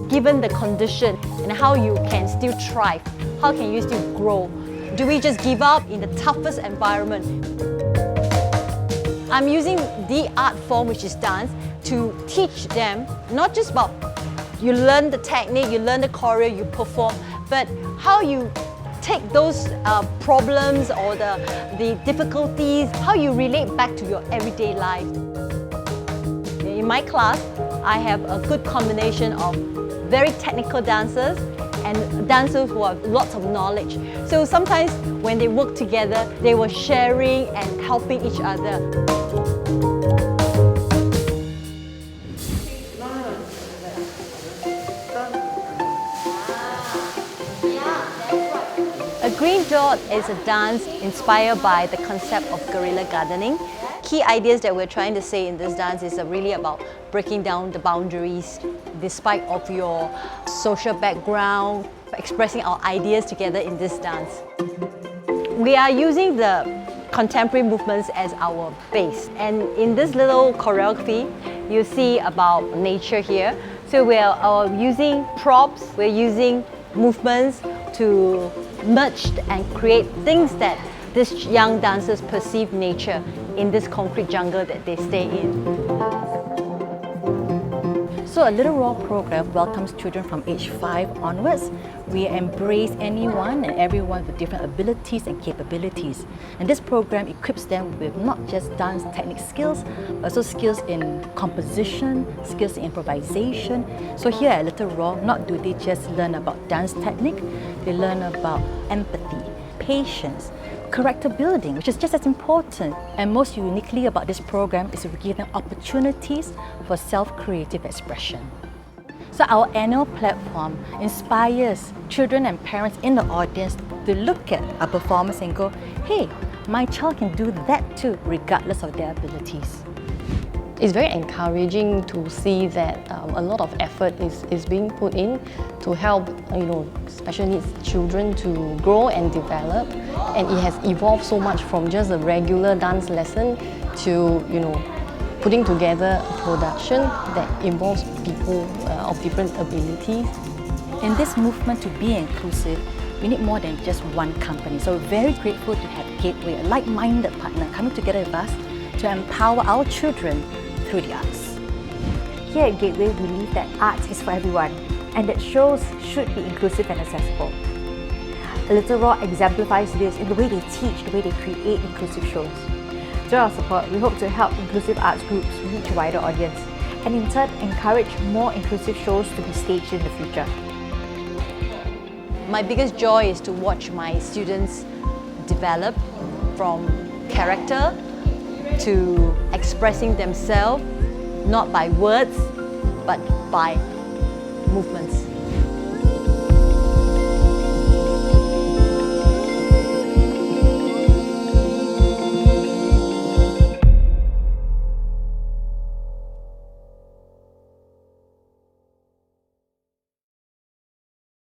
Given the condition and how you can still thrive, how can you still grow? Do we just give up in the toughest environment? I'm using the art form, which is dance, to teach them not just about you learn the technique, you learn the choreo, you perform, but how you take those problems or the difficulties, how you relate back to your everyday life. In my class, I have a good combination of very technical dancers and dancers who have lots of knowledge. So sometimes when they work together, they were sharing and helping each other. A green dot is a dance inspired by the concept of guerrilla gardening. Key ideas that we're trying to say in this dance is really about breaking down the boundaries despite of your social background, expressing our ideas together in this dance. We are using the contemporary movements as our base, and in this little choreography you see about nature here. So we are using props, we're using movements to merge and create things that these young dancers perceive nature in this concrete jungle that they stay in. So a Little Raw program welcomes children from age 5 onwards. We embrace anyone and everyone with different abilities and capabilities. And this program equips them with not just dance technique skills, but also skills in composition, skills in improvisation. So here at Little Raw, not do they just learn about dance technique, they learn about empathy, patience, character building, which is just as important. And most uniquely about this program is we give them opportunities for self-creative expression. So our annual platform inspires children and parents in the audience to look at a performance and go, hey, my child can do that too, regardless of their abilities. It's very encouraging to see that a lot of effort is being put in to help special needs children to grow and develop, and it has evolved so much from just a regular dance lesson to putting together a production that involves people of different abilities. In this movement to be inclusive, we need more than just one company. So we're very grateful to have Gateway, a like-minded partner, coming together with us to empower our children through the arts. Here at Gateway, we believe that arts is for everyone and that shows should be inclusive and accessible. A Little Raw exemplifies this in the way they teach, the way they create inclusive shows. Through our support, we hope to help inclusive arts groups reach a wider audience and in turn encourage more inclusive shows to be staged in the future. My biggest joy is to watch my students develop from character to expressing themselves, not by words, but by movements.